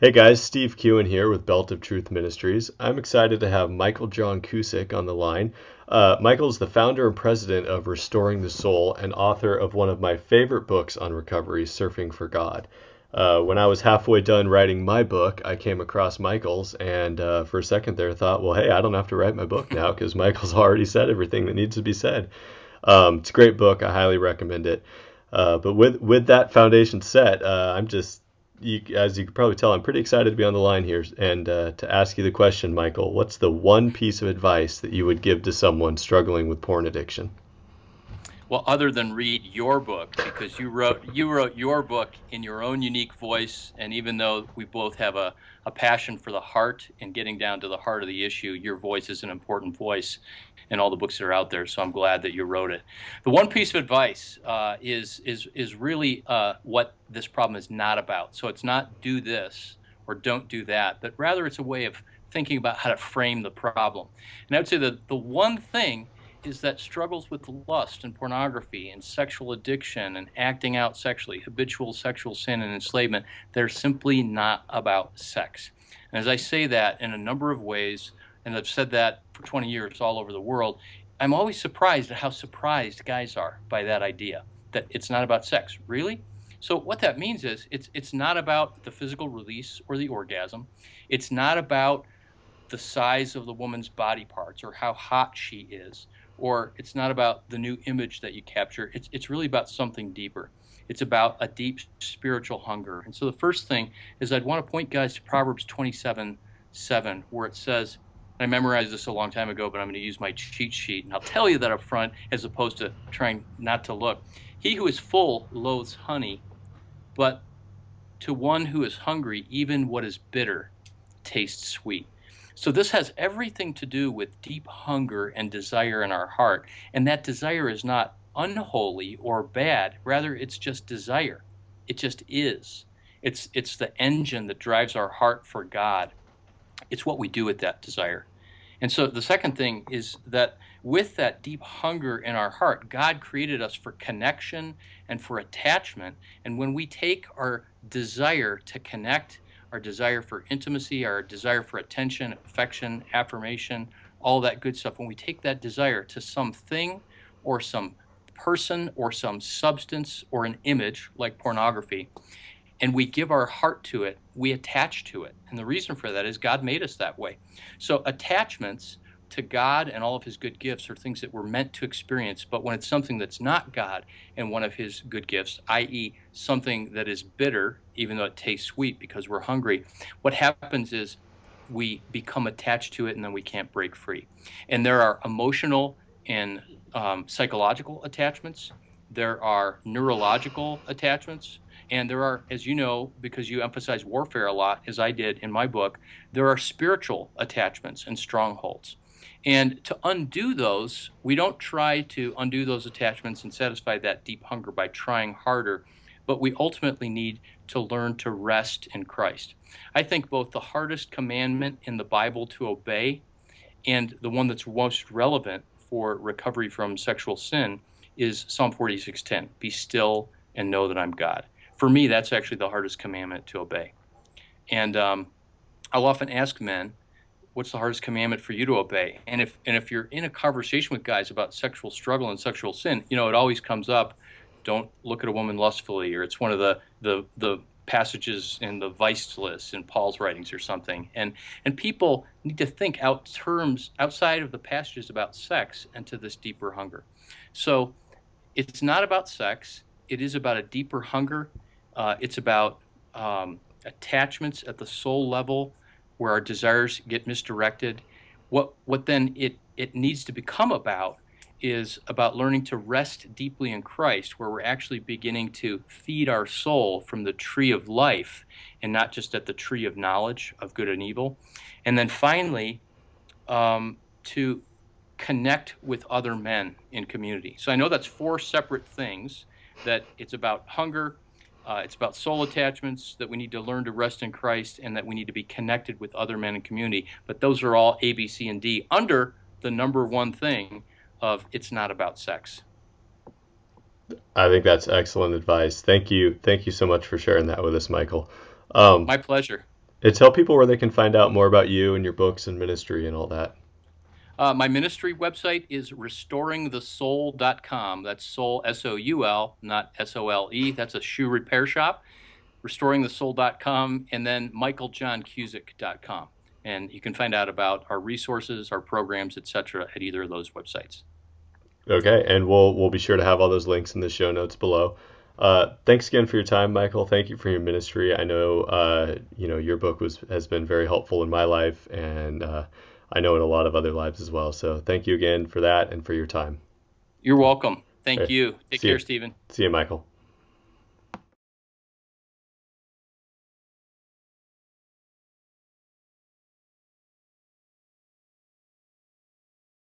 Hey guys, Steve Kewen here with Belt of Truth Ministries. I'm excited to have Michael John Cusick on the line. Michael is the founder and president of Restoring the Soul and author of one of my favorite books on recovery, Surfing for God. When I was halfway done writing my book, I came across Michael's, and for a second there thought, well, hey, I don't have to write my book now because Michael's already said everything that needs to be said. It's a great book. I highly recommend it. But with that foundation set, as you can probably tell, I'm pretty excited to be on the line here and to ask you the question, Michael. What's the one piece of advice that you would give to someone struggling with porn addiction? Well, other than read your book, because you wrote your book in your own unique voice, and even though we both have a passion for the heart and getting down to the heart of the issue, your voice is an important voice in all the books that are out there. So I'm glad that you wrote it. The one piece of advice is really what this problem is not about. So it's not do this or don't do that, but rather it's a way of thinking about how to frame the problem. And I would say that the one thing is that struggles with lust and pornography and sexual addiction and acting out sexually, habitual sexual sin and enslavement, they're simply not about sex. And as I say that in a number of ways, and I've said that for 20 years all over the world, I'm always surprised at how surprised guys are by that idea, that it's not about sex. Really? So what that means is it's not about the physical release or the orgasm. It's not about the size of the woman's body parts or how hot she is, or it's not about the new image that you capture. It's really about something deeper. It's about a deep spiritual hunger. And so the first thing is I'd want to point guys to Proverbs 27:7, where it says, and I memorized this a long time ago, but I'm going to use my cheat sheet, and I'll tell you that up front as opposed to trying not to look. He who is full loathes honey, but to one who is hungry, even what is bitter tastes sweet. So this has everything to do with deep hunger and desire in our heart. And that desire is not unholy or bad. Rather, it's just desire. It just is. It's the engine that drives our heart for God. It's what we do with that desire. And so the second thing is that with that deep hunger in our heart, God created us for connection and for attachment. And when we take our desire to connect, our desire for intimacy, our desire for attention, affection, affirmation, all that good stuff, when we take that desire to something or some person or some substance or an image like pornography, and we give our heart to it, we attach to it. And the reason for that is God made us that way. So attachments to God and all of his good gifts are things that we're meant to experience. But when it's something that's not God and one of his good gifts, i.e. something that is bitter, even though it tastes sweet because we're hungry, what happens is we become attached to it and then we can't break free. And there are emotional and psychological attachments. There are neurological attachments. And there are, as you know, because you emphasize warfare a lot, as I did in my book, there are spiritual attachments and strongholds. And to undo those, we don't try to undo those attachments and satisfy that deep hunger by trying harder, but we ultimately need to learn to rest in Christ. I think both the hardest commandment in the Bible to obey and the one that's most relevant for recovery from sexual sin is Psalm 46:10. Be still and know that I'm God. For me, that's actually the hardest commandment to obey. And I'll often ask men, what's the hardest commandment for you to obey? And if you're in a conversation with guys about sexual struggle and sexual sin, you know, it always comes up, don't look at a woman lustfully, or it's one of the passages in the vice list in Paul's writings or something. And people need to think outside of the passages about sex and to this deeper hunger. So it's not about sex. It is about a deeper hunger. It's about attachments at the soul level where our desires get misdirected. What then it needs to become about is about learning to rest deeply in Christ, where we're actually beginning to feed our soul from the tree of life and not just at the tree of knowledge of good and evil. And then finally, to connect with other men in community. So I know that's four separate things, that it's about hunger, it's about soul attachments, that we need to learn to rest in Christ, and that we need to be connected with other men in community. But those are all A, B, C, and D under the number one thing of it's not about sex. I think that's excellent advice. Thank you. Thank you so much for sharing that with us, Michael. Um, My pleasure. And tell people where they can find out more about you and your books and ministry and all that. My ministry website is restoringthesoul.com. That's soul, S-O-U-L, not S-O-L-E. That's a shoe repair shop. Restoringthesoul.com, and then michaeljohncusick.com. And you can find out about our resources, our programs, etc. at either of those websites. Okay, and we'll be sure to have all those links in the show notes below. Thanks again for your time, Michael. Thank you for your ministry. I know your book has been very helpful in my life, and I know in a lot of other lives as well. So thank you again for that and for your time. You're welcome. Thank Okay. you. Take care, Stephen. See you, Michael.